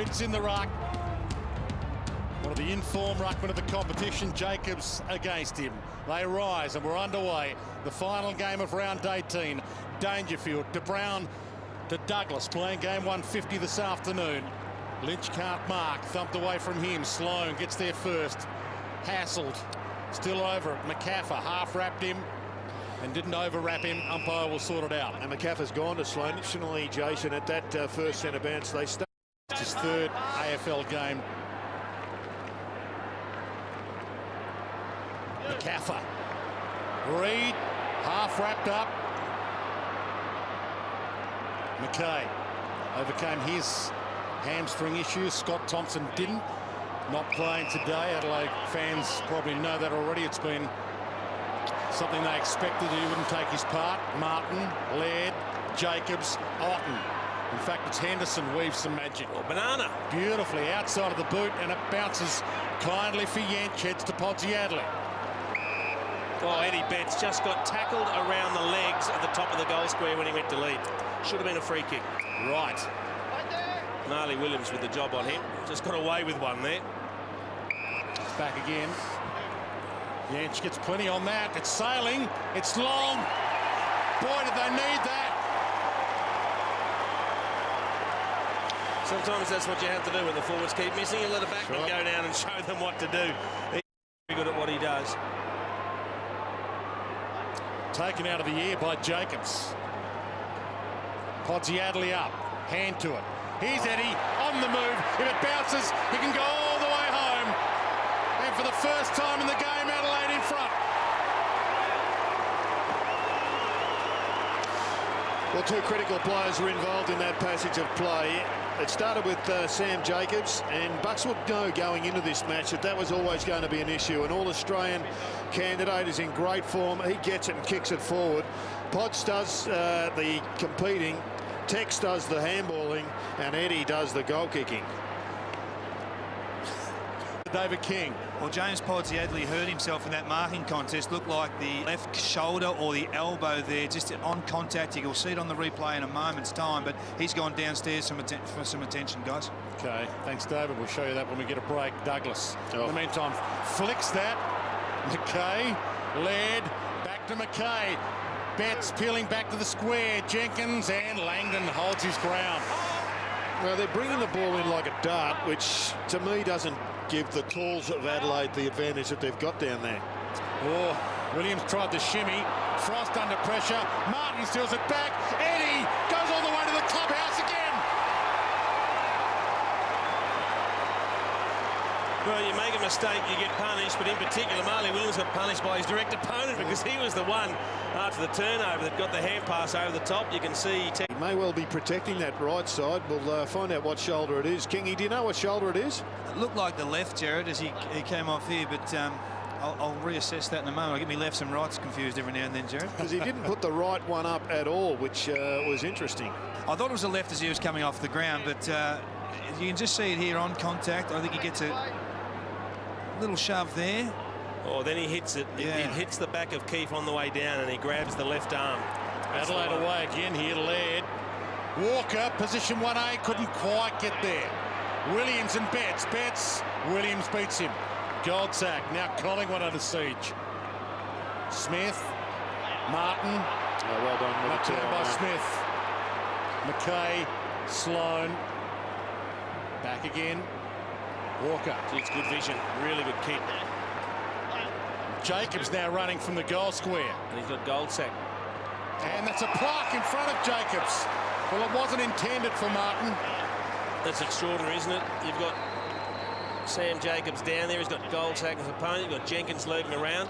Heads in the ruck. One of the informed ruckmen of the competition, Jacobs against him. They rise and we're underway. The final game of round 18. Dangerfield to Brown to Douglas, playing game 150 this afternoon. Lynch can't mark, thumped away from him. Sloan gets there first. Hassled, still over it. McCaffer half-wrapped him and didn't over-wrap him. Umpire will sort it out. And McCaffer's gone to Sloan. Interestingly, Jason, at that first centre bounce, they start. It's his third AFL game. McCaffer. Reed, half wrapped up. McKay overcame his hamstring issues. Scott Thompson didn't. Not playing today. Adelaide fans probably know that already. It's been something they expected. He wouldn't take his part. Martin, Laird, Jacobs, Otten. In fact, it's Henderson weaves some magic. Oh, banana. Beautifully outside of the boot, and it bounces kindly for Yench. Heads to Adelaide. Oh, Eddie Betts just got tackled around the legs at the top of the goal square when he went to lead. Should have been a free kick. Right. Marley Williams with the job on him. Just got away with one there. It's back again. Yench gets plenty on that. It's sailing. It's long. Boy, did they need that. Sometimes that's what you have to do when the forwards keep missing. You let a backman go down and show them what to do. He's very good at what he does. Taken out of the air by Jacobs. Adelaide up. Hand to it. Here's Eddie on the move. If it bounces, he can go all the way home. And for the first time in the game, Adelaide in front. Well, two critical players were involved in that passage of play. It started with Sam Jacobs, and Bucks would know going into this match that was always going to be an issue. An All-Australian candidate is in great form. He gets it and kicks it forward. Potts does the competing, Tex does the handballing, and Eddie does the goal kicking. David King. Well, James Adelaide hurt himself in that marking contest. Looked like the left shoulder or the elbow there, just on contact. You'll see it on the replay in a moment's time, but he's gone downstairs for some attention, guys. Okay, thanks, David. We'll show you that when we get a break. Douglas, in the meantime, flicks that. McKay, Laird, back to McKay. Betts peeling back to the square. Jenkins and Langdon holds his ground. Well, they're bringing the ball in like a dart, which to me doesn't give the Tools of Adelaide the advantage that they've got down there. Oh, Williams tried the shimmy. Frost under pressure. Martin steals it back. Eddie goes all the way to the clubhouse again. Well, you make a mistake, you get punished, but in particular, Marley Williams got punished by his direct opponent because he was the one after the turnover that got the hand pass over the top. You can see he may well be protecting that right side. We'll find out what shoulder it is. Kingy, do you know what shoulder it is? It looked like the left, Jared, as he came off here, but I'll reassess that in a moment. I'll get me lefts and rights confused every now and then, Jared. Because he didn't put the right one up at all, which was interesting. I thought it was the left as he was coming off the ground, but you can just see it here on contact. I think he gets a little shove there. Oh, then he hits it. Yeah. It hits the back of Keefe on the way down, and he grabs the left arm. Adelaide away again here. Laird. Walker, position 1A, couldn't quite get there. Williams and Betts. Betts. Williams beats him. Goldsack. Now Collingwood under siege. Smith. Martin. Oh, well done. Knocked down by Smith. McKay. Sloan. Back again. Walker. It's good vision. Really good kick. Jacobs now running from the goal square. And he's got Goldsack. And that's a plaque in front of Jacobs. Well, it wasn't intended for Martin. That's extraordinary, isn't it? You've got Sam Jacobs down there. He's got Goldsack as opponent. You've got Jenkins lurking around.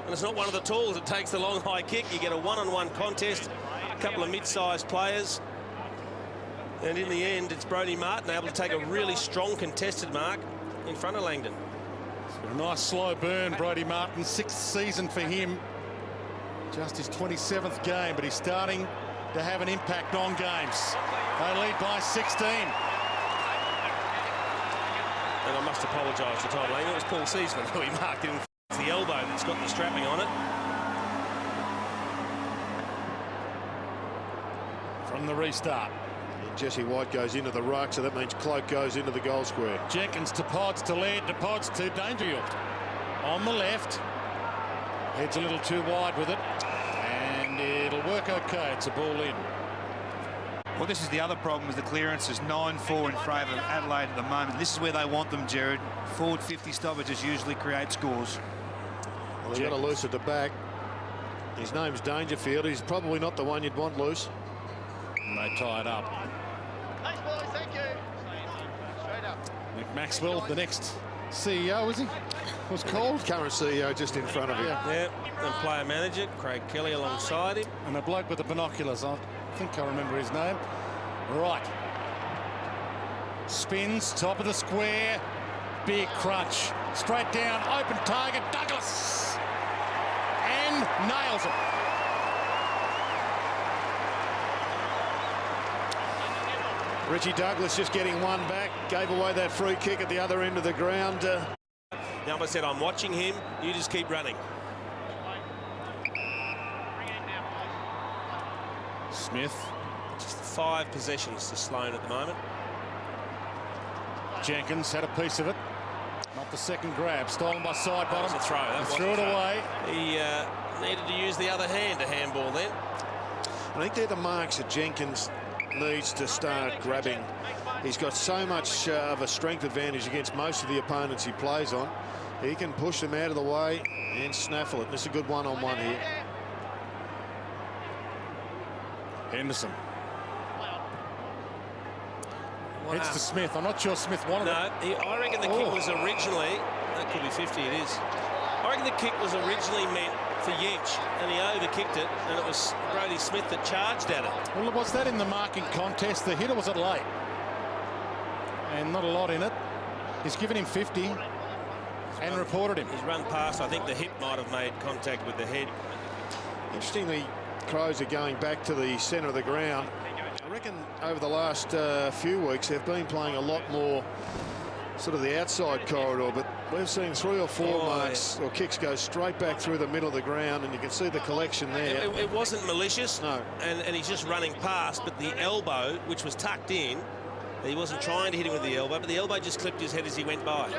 And it's not one of the tools that takes the long high kick. You get a one-on-one contest. A couple of mid-sized players. And in the end, it's Brodie Martin able to take a really strong contested mark in front of Langdon. A nice slow burn, Brodie Martin. 6th season for him. Just his 27th game, but he's starting to have an impact on games. They lead by 16. And I must apologise to Tom Langdon. It was Paul Seisman who he marked in. It's the elbow that's got the strapping on it. From the restart. Jesse White goes into the ruck, so that means Cloak goes into the goal square. Jenkins to Pods, to Laird, to Pods, to Dangerfield. On the left. Heads a little too wide with it. And it'll work okay. It's a ball in. Well, this is the other problem with the clearances. 9-4 in favour of Adelaide at the moment. This is where they want them, Jared. Forward 50 stoppages usually create scores. Well, they've got to loose at the back. His name's Dangerfield. He's probably not the one you'd want loose. And they tie it up. Thanks, boys. Thank you. Straight up. Nick Maxwell, the next CEO, is he? Was called. Current CEO just in front of you. Yeah, and player manager, Craig Kelly alongside him. And a bloke with the binoculars. I think I remember his name. Right. Spins, top of the square. Big crunch. Straight down, open target, Douglas. And nails it. Richie Douglas just getting one back. Gave away that free kick at the other end of the ground. The umpire said, I'm watching him. You just keep running. Smith. Just 5 possessions to Sloane at the moment. Jenkins had a piece of it. Not the second grab. Stolen by side bottom. That was a throw. That Threw it away. He needed to use the other hand to handball then. I think they're the marks that Jenkins needs to start grabbing. He's got so much of a strength advantage against most of the opponents he plays on. He can push them out of the way and snaffle it. This is a good one-on-one here. Henderson. It's to Smith. I'm not sure Smith wanted it. I reckon the kick was originally, that could be 50, it is. I reckon the kick was originally meant for Yench, and he overkicked it, and it was Brodie Smith that charged at it. Well, was that in the marking contest? The hitter was at late. And not a lot in it. He's given him 50 and reported him. He's run past. I think the hip might have made contact with the head. Interestingly, Crows are going back to the centre of the ground. I reckon over the last few weeks they've been playing a lot more sort of the outside corridor, but we've seen 3 or 4 marks or kicks go straight back through the middle of the ground, and you can see the collection there. It wasn't malicious. No. And he's just running past, but the elbow, which was tucked in, he wasn't trying to hit him with the elbow, but the elbow just clipped his head as he went by.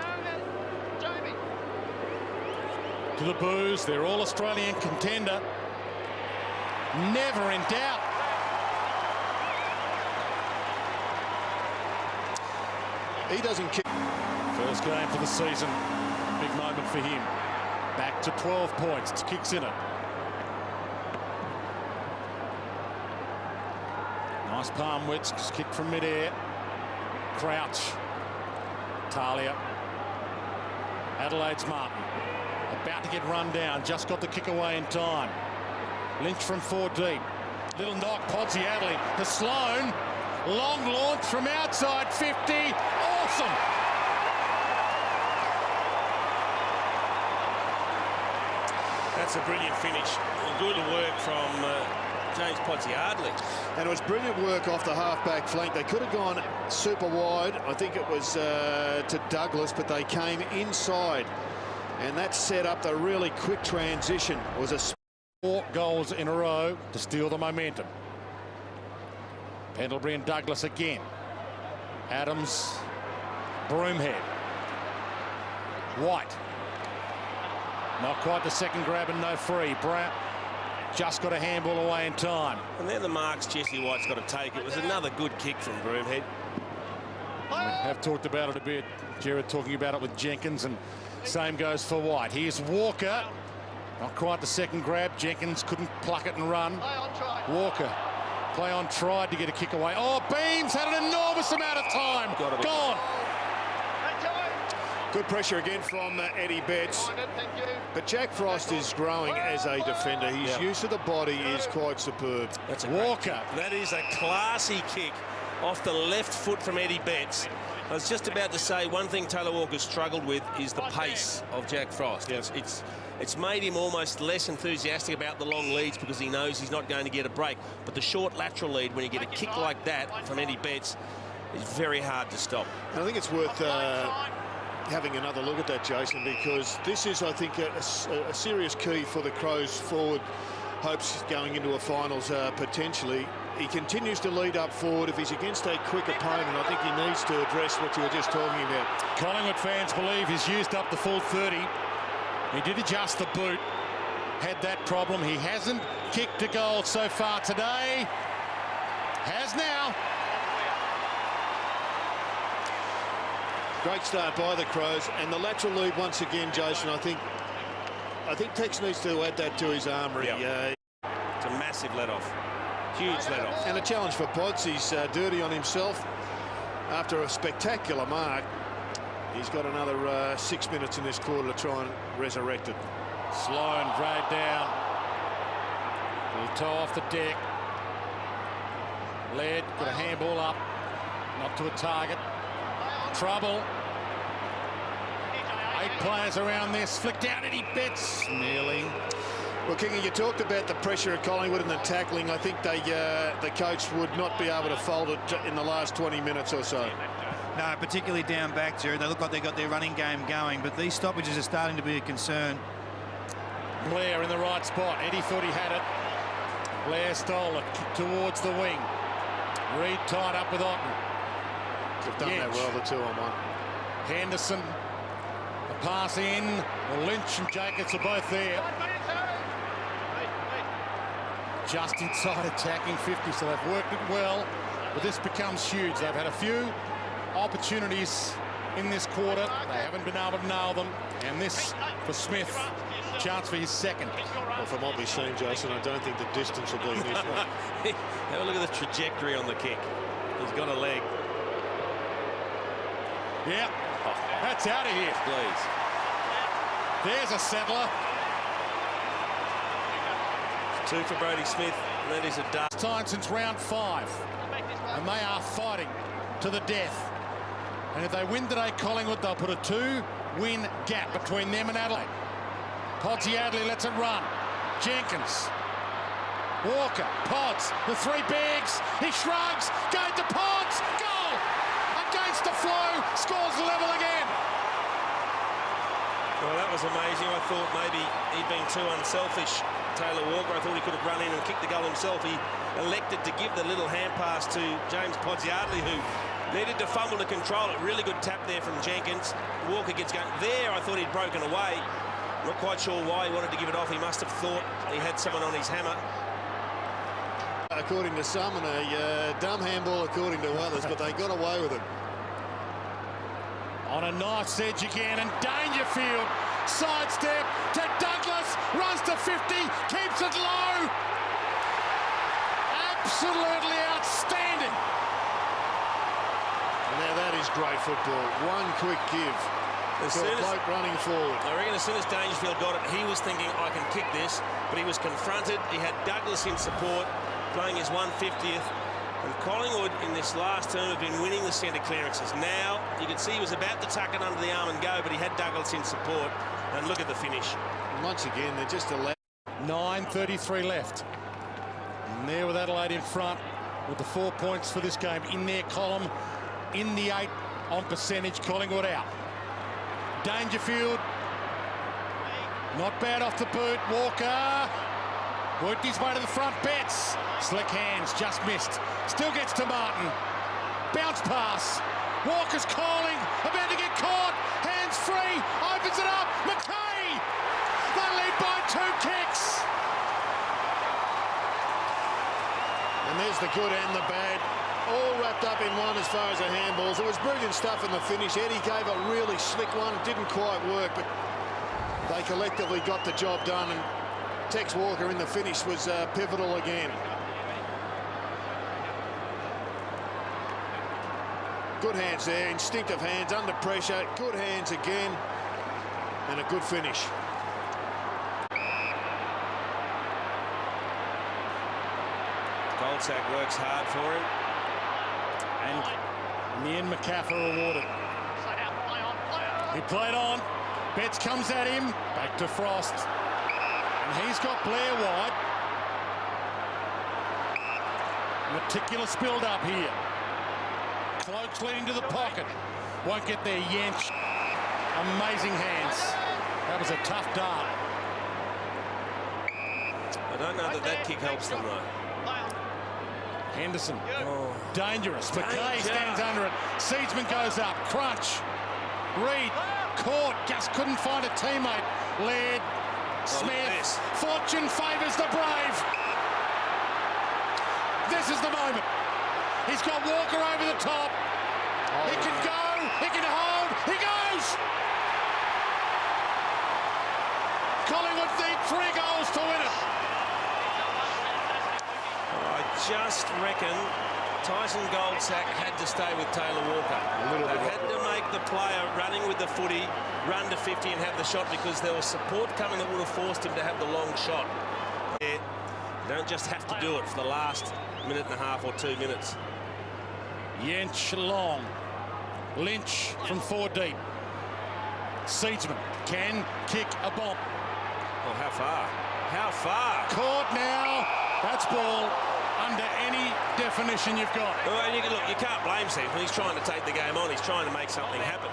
To the Boos, they're all Australian contender. Never in doubt. He doesn't kick. First game for the season. Big moment for him. Back to 12 points. Kicks in it. Nice palm width. Kick from midair. Crouch. Talia. Adelaide's Martin. About to get run down. Just got the kick away in time. Lynch from 4 deep. Little knock. Podsy Adelaide. To Sloane. Long launch from outside 50. Awesome. That's a brilliant finish. Good work from James Podsy-Ardley. And it was brilliant work off the half-back flank. They could have gone super wide. I think it was to Douglas, but they came inside. And that set up the really quick transition. It was a 4 goals in a row to steal the momentum. Pendlebury and Douglas again. Adams, Broomhead. White. Not quite the second grab and no free. Brown just got a handball away in time. And then the marks Jesse White's got to take. It was another good kick from Broomhead. We have talked about it a bit. Jared talking about it with Jenkins, and same goes for White. Here's Walker. Not quite the second grab. Jenkins couldn't pluck it and run. Walker. Play on tried to get a kick away. Oh, Beams had an enormous amount of time. Gone. good pressure again from Eddie Betts. But Jack Frost is growing as a defender. His use of the body is quite superb. That's a Walker. That is a classy kick off the left foot from Eddie Betts. I was just about to say one thing Taylor Walker struggled with is the pace of Jack Frost. It's made him almost less enthusiastic about the long leads because he knows he's not going to get a break. But the short lateral lead, when you get a kick like that from Eddie Betts, is very hard to stop. And I think it's worth having another look at that, Jason, because this is, I think, a serious key for the Crows' forward hopes going into a finals potentially. he continues to lead up forward. If he's against a quick opponent, I think he needs to address what you were just talking about. Collingwood fans believe he's used up the full 30. He did adjust the boot, had that problem. He hasn't kicked a goal so far today. Has now. Great start by the Crows, and the lateral lead once again, Jason. I think Tex needs to add that to his armoury. Yep. It's a massive let-off. Huge let-off. And a challenge for Pods. He's dirty on himself after a spectacular mark. He's got another 6 minutes in this quarter to try and resurrect it. Sloan dragged down. Little toe off the deck. Led, got a handball up. Not to a target. Trouble. 8 players around this. Flicked out Eddie Betts. Nearly. Well, Kingy, you talked about the pressure at Collingwood and the tackling. I think the coach would not be able to fold it in the last 20 minutes or so. No, particularly down back, Jerry. They look like they've got their running game going, but these stoppages are starting to be a concern. Blair in the right spot. Eddie thought he had it. Blair stole it towards the wing. Reid tied up with Otten. They've done that well, the 2-on-1. Henderson, the pass in. Well, Lynch and Jacobs are both there. Just inside attacking 50, so they've worked it well. But this becomes huge. They've had a few opportunities in this quarter. They haven't been able to nail them. And this, for Smith, chance for his second. Well, from what we've seen, Jason, I don't think the distance will be an issue. Have a look at the trajectory on the kick. He's got a leg. Yeah, that's out of here. Please. There's a settler. 2 for Brodie Smith, and that is a dart. Time since round 5, and they are fighting to the death. And if they win today, Collingwood, they'll put a 2-win gap between them and Adelaide. Podsy Adelaide lets it run. Jenkins, Walker, Pods, the 3 bigs. He shrugs, going to Pods, goal! Against the flow, scores the level again. Well, that was amazing. I thought maybe he'd been too unselfish. Taylor Walker, I thought he could have run in and kicked the goal himself. He elected to give the little hand pass to James Podsiadly, who needed to fumble to control it. Really good tap there from Jenkins. Walker gets going. There, I thought he'd broken away. Not quite sure why he wanted to give it off. He must have thought he had someone on his hammer. According to some, and a dumb handball according to others, but they got away with it. On a nice edge again, and Dangerfield sidestep to Douglas, runs to 50, keeps it low. Absolutely outstanding. And now that is great football. One quick give. As soon as bloke running forward. I reckon as soon as Dangerfield got it, he was thinking, I can kick this, but he was confronted. He had Douglas in support, playing his 150th. And Collingwood in this last term have been winning the centre clearances. Now, you can see he was about to tuck it under the arm and go, but he had Douglas in support. And look at the finish. And once again, they're just allowed. 9:33 left. And there with Adelaide in front with the 4 points for this game in their column. In the 8 on percentage, Collingwood out. Dangerfield, not bad off the boot. Walker worked his way to the front. Betts, slick hands, just missed. Still gets to Martin. Bounce pass. Walker's calling, about to get caught. Hands free, opens it up. McKay, they lead by 2 kicks. And there's the good and the bad, all wrapped up in one as far as the handballs. It was brilliant stuff in the finish. Eddie gave a really slick one. Didn't quite work, but they collectively got the job done. And Tex Walker in the finish was pivotal again. Good hands there, instinctive hands, under pressure. Good hands again, and a good finish. Goldsack works hard for him. And in the end, McCaffrey rewarded. He played on. Betts comes at him. Back to Frost. And he's got Blair wide. Meticulous build up here. Cloaks leading to the pocket. Won't get there, Yench. Amazing hands. That was a tough dart. I don't know that that kick helps them, though. Henderson, dangerous. McKay stands under it. Seedsman goes up, crunch. Reed, caught, just couldn't find a teammate. Laird, Smith, fortune favours the brave. This is the moment. He's got Walker over the top. He can go, he can hold, he goes! Collingwood need 3 goals to win it. I just reckon Tyson Goldsack had to stay with Taylor Walker. They had to make the player running with the footy run to 50 and have the shot, because there was support coming that would have forced him to have the long shot. You don't just have to do it for the last minute and a half or 2 minutes. Yench long. Lynch from 4 deep. Seedsman can kick a bomb. Oh, how far? How far? Caught now. That's ball under any definition you've got. Well, look, you can't blame Seedsman. He's trying to take the game on. He's trying to make something happen.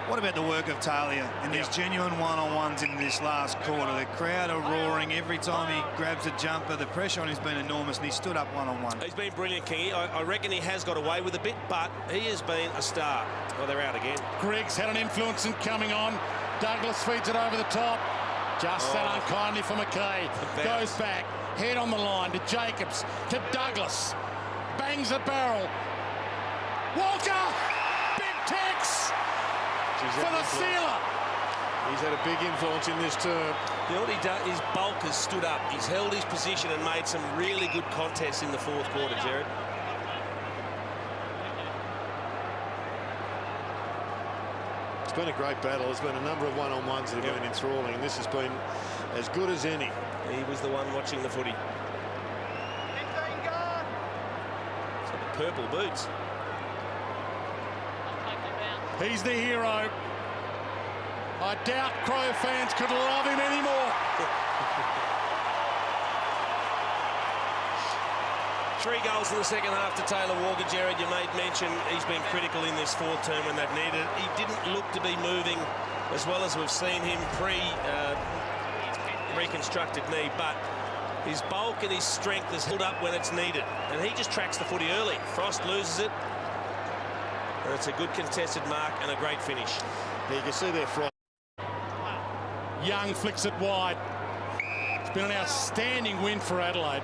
What about the work of Talia in these genuine one-on-ones in this last quarter? The crowd are roaring every time he grabs a jumper. The pressure on him has been enormous, and he stood up one-on-one. He's been brilliant, Kingy. I reckon he has got away with a bit, but he has been a star. Well, they're out again. Griggs had an influence in coming on. Douglas feeds it over the top. Just that unkindly for McKay. Goes back. Head on the line to Jacobs. To Douglas. Bangs the barrel. Walker! Big Tex! For the sealer. He's had a big influence in this term. You know what he done? His bulk has stood up. He's held his position and made some really good contests in the 4th quarter, Jared. It's been a great battle. There's been a number of one-on-ones that have been enthralling, and this has been as good as any. He was the one watching the footy. 15 gone. It's got the purple boots. He's the hero. I doubt Crow fans could love him anymore. 3 goals in the second half to Taylor Walker. Jared, you made mention he's been critical in this 4th term when they've needed it. He didn't look to be moving as well as we've seen him reconstructed knee, but his bulk and his strength has held up when it's needed, and he just tracks the footy early. Frost loses it, and it's a good contested mark and a great finish. You can see there Frost. Young flicks it wide. It's been an outstanding win for Adelaide.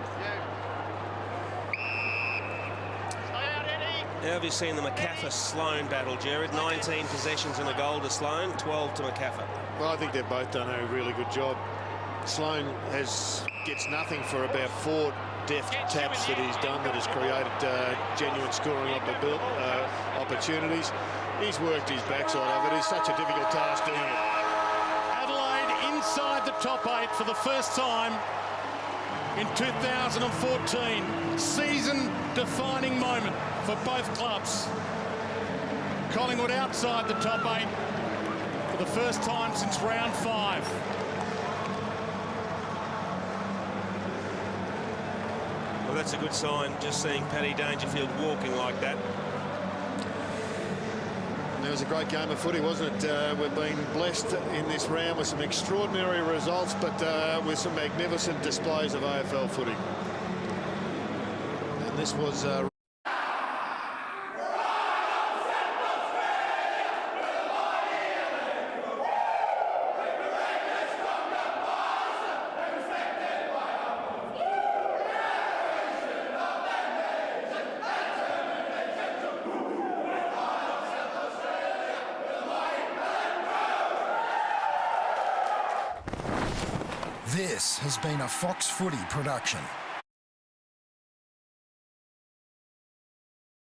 Now have you seen the McCaffer-Sloan battle, Jared? 19 possessions and a goal to Sloan, 12 to McCaffer. Well, I think they've both done a really good job. Sloan gets nothing for about 4 deft taps that he's done that has created genuine scoring opportunities. He's worked his backside of it. It's such a difficult task doing it. Adelaide inside the top 8 for the first time in 2014. Season-defining moment for both clubs. Collingwood outside the top 8 for the first time since round 5. Well, that's a good sign, just seeing Paddy Dangerfield walking like that. And it was a great game of footy, wasn't it? We've been blessed in this round with some extraordinary results, but with some magnificent displays of AFL footy. And this was... This has been a Fox Footy production.